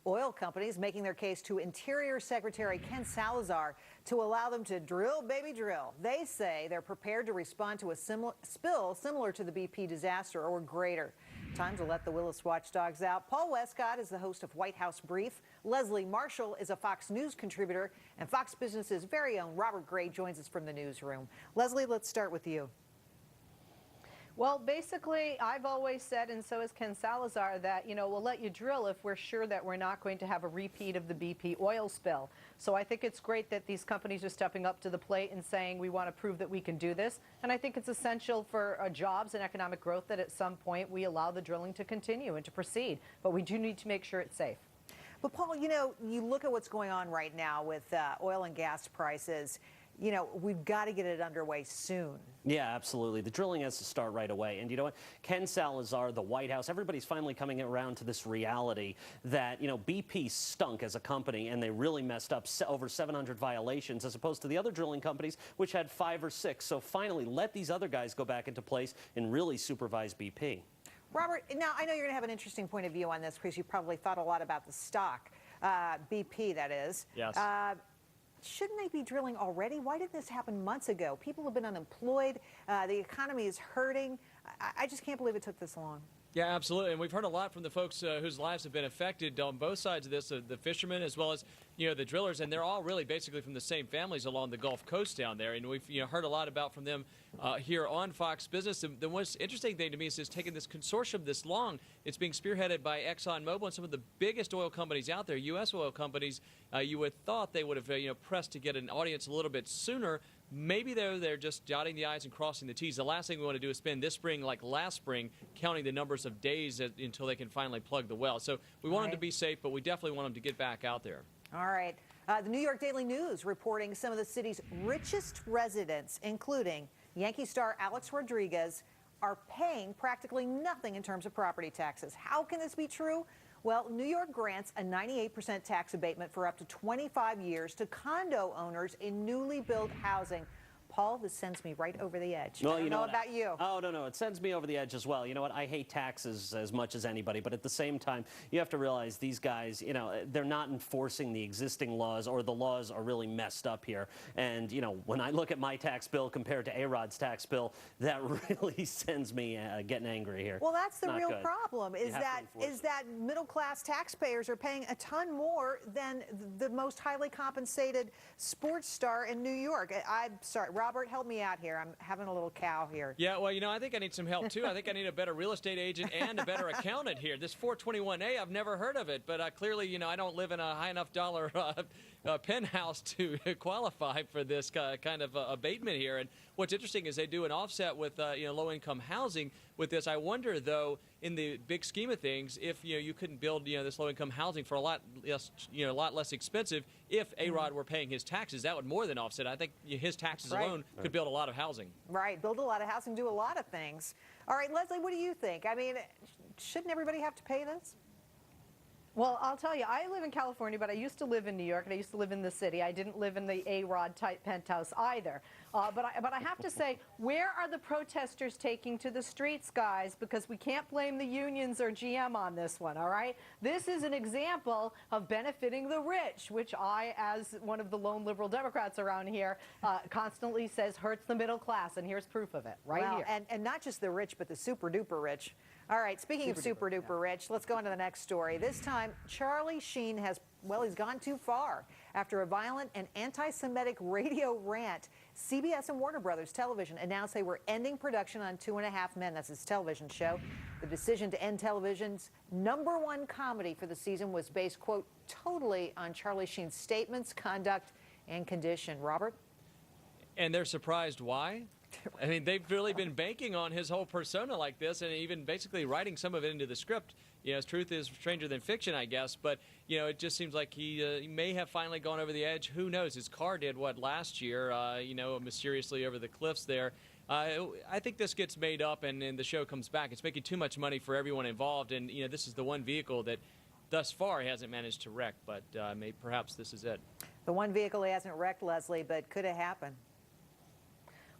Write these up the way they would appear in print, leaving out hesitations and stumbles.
Oil companies making their case to Interior Secretary Ken Salazar to allow them to drill, baby, drill. They say they're prepared to respond to a spill similar to the BP disaster or greater. Time to let the Willis watchdogs out. Paul Westcott is the host of White House Brief. Leslie Marshall is a Fox News contributor. And Fox Business's very own Robert Gray joins us from the newsroom. Leslie, let's start with you. Well, basically, I've always said, and so has Ken Salazar, that, we'll let you drill if we're sure that we're not going to have a repeat of the BP oil spill. So I think it's great that these companies are stepping up to the plate and saying we want to prove that we can do this. And I think it's essential for jobs and economic growth that at some point we allow the drilling to continue and to proceed. But we do need to make sure it's safe. But, Paul, you look at what's going on right now with oil and gas prices. We've got to get it underway soon. Yeah, absolutely. The drilling has to start right away. And you know what? Ken Salazar, the White House, everybody's finally coming around to this reality that, BP stunk as a company and they really messed up over 700 violations as opposed to the other drilling companies, which had 5 or 6. So finally, let these other guys go back into place and really supervise BP. Robert, now I know you're going to have an interesting point of view on this because you probably thought a lot about the stock, BP, that is. Yes. Shouldn't they be drilling already? Why did this happen months ago? People have been unemployed. The economy is hurting. I just can't believe it took this long. Yeah, absolutely. And we've heard a lot from the folks whose lives have been affected on both sides of this, the fishermen as well as, the drillers. And they're all really basically from the same families along the Gulf Coast down there. And we've heard a lot about from them here on Fox Business. The most interesting thing to me is it's taken this consortium this long. It's being spearheaded by ExxonMobil and some of the biggest oil companies out there, U.S. oil companies. You would thought they would have pressed to get an audience a little bit sooner. Maybe they're just dotting the I's and crossing the T's. The last thing we want to do is spend this spring, like last spring, counting the numbers of days until they can finally plug the well. So we want them to be safe, but we definitely want them to get back out there. All right. The New York Daily News reporting some of the city's richest residents, including Yankee star Alex Rodriguez, are paying practically nothing in terms of property taxes. How can this be true? Well, New York grants a 98% tax abatement for up to 25 years to condo owners in newly built housing. Paul, this sends me right over the edge. Well, I don't know about you. Oh, no, it sends me over the edge as well. You know what? I hate taxes as much as anybody, but at the same time, you have to realize these guys, they're not enforcing the existing laws, or the laws are really messed up here. And, when I look at my tax bill compared to A-Rod's tax bill, that really sends me getting angry here. Well, that's the real problem, is that middle-class taxpayers are paying a ton more than the most highly compensated sports star in New York. I'm sorry, Robert, help me out here. I'm having a little cow here. Yeah, well, I think I need some help, too. I think I need a better real estate agent and a better accountant here. This 421A, I've never heard of it, but clearly, I don't live in a high enough dollar penthouse to qualify for this kind of abatement here. And what's interesting is they do an offset with low-income housing with this. I wonder, though, in the big scheme of things, if you couldn't build this low-income housing for a lot less expensive, if A-Rod were paying his taxes, that would more than offset. I think his taxes alone could build a lot of housing. Right, build a lot of housing, do a lot of things. All right, Leslie, what do you think? I mean, shouldn't everybody have to pay this? Well, I'll tell you, I live in California, but I used to live in New York, and I used to live in the city. I didn't live in the A-Rod type penthouse either. But I have to say, where are the protesters taking to the streets, guys? Because we can't blame the unions or GM on this one, all right? This is an example of benefiting the rich, which I, as one of the lone liberal Democrats around here, constantly says hurts the middle class, and here's proof of it here. And not just the rich, but the super-duper rich. All right, speaking of super-duper rich, let's go on to the next story. This time, Charlie Sheen he's gone too far. After a violent and anti-Semitic radio rant, CBS and Warner Brothers Television announced they were ending production on 2.5 Men. That's his television show. The decision to end television's #1 comedy for the season was based, quote, totally on Charlie Sheen's statements, conduct, and condition. Robert? And they're surprised why? I mean, they've really been banking on his whole persona like this, and even basically writing some of it into the script. His truth is stranger than fiction, I guess. But, it just seems like he may have finally gone over the edge. Who knows? His car did, last year, mysteriously over the cliffs there. I think this gets made up, and the show comes back. It's making too much money for everyone involved, and, this is the one vehicle that thus far he hasn't managed to wreck. But perhaps this is it. The one vehicle he hasn't wrecked, Leslie, but could it happen?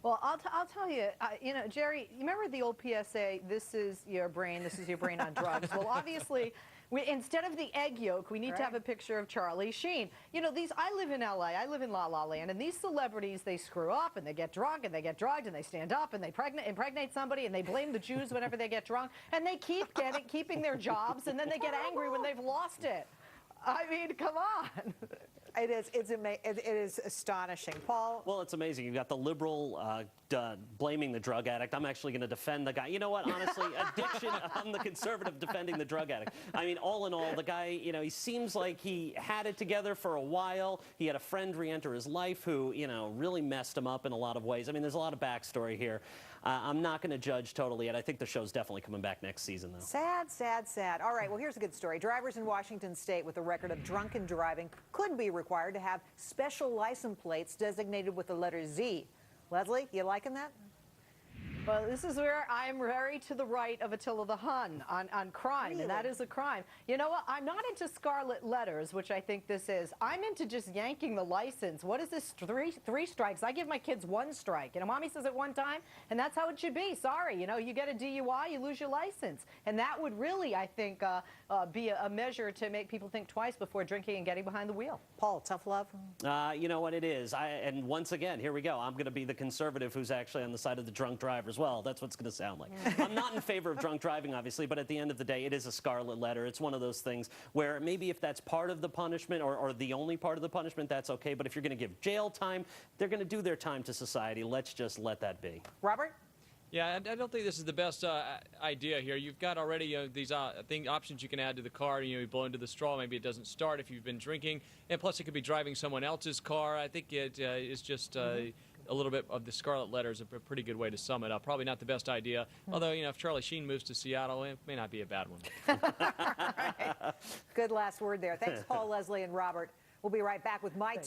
Well, I'll tell you, Jerry, you remember the old PSA, this is your brain on drugs. Well, obviously, Instead of the egg yolk, we need to have a picture of Charlie Sheen. You know, I live in L.A., I live in La La Land, and these celebrities, they screw up, and they get drunk, and they get drugged, and they stand up, and they impregnate somebody, and they blame the Jews whenever they get drunk, and they keeping their jobs, and then they get angry when they've lost it. I mean, come on. It is astonishing. Paul? Well, it's amazing. You've got the liberal blaming the drug addict. I'm actually going to defend the guy. You know what? Honestly, addiction, I'm the conservative defending the drug addict. I mean, all in all, the guy, you know, he seems like he had it together for a while. He had a friend re-enter his life who, you know, really messed him up in a lot of ways. I mean, there's a lot of backstory here. I'm not going to judge totally yet. I think the show's definitely coming back next season, though. Sad, sad, sad. All right, well, here's a good story. Drivers in Washington State with a record of drunken driving could be required to have special license plates designated with the letter Z. Leslie, you liking that? Well, this is where I'm very to the right of Attila the Hun on crime, Really? and that is a crime. You know what? I'm not into scarlet letters, which I think this is. I'm into just yanking the license. What is this? Three strikes? I give my kids 1 strike. You know, mommy says it 1 time, and that's how it should be. Sorry, you know, you get a DUI, you lose your license. And that would really, I think, be a measure to make people think twice before drinking and getting behind the wheel. Paul, tough love? You know what it is. And once again, here we go. I'm going to be the conservative who's actually on the side of the drunk drivers. Well, that's what it's going to sound like. I'm not in favor of drunk driving, obviously, but at the end of the day, it is a scarlet letter. It's one of those things where maybe if that's part of the punishment or the only part of the punishment, that's okay. But if you're going to give jail time, they're going to do their time to society. Let's just let that be. Robert? Yeah, I don't think this is the best idea here. You've got already these options you can add to the car. You know, you blow into the straw, maybe it doesn't start if you've been drinking, and plus it could be driving someone else's car. I think it is just a little bit of the scarlet letter is a pretty good way to sum it up. Probably not the best idea, although, you know, if Charlie Sheen moves to Seattle, it may not be a bad one. Good last word there. Thanks, Paul, Leslie, and Robert. We'll be right back with my two.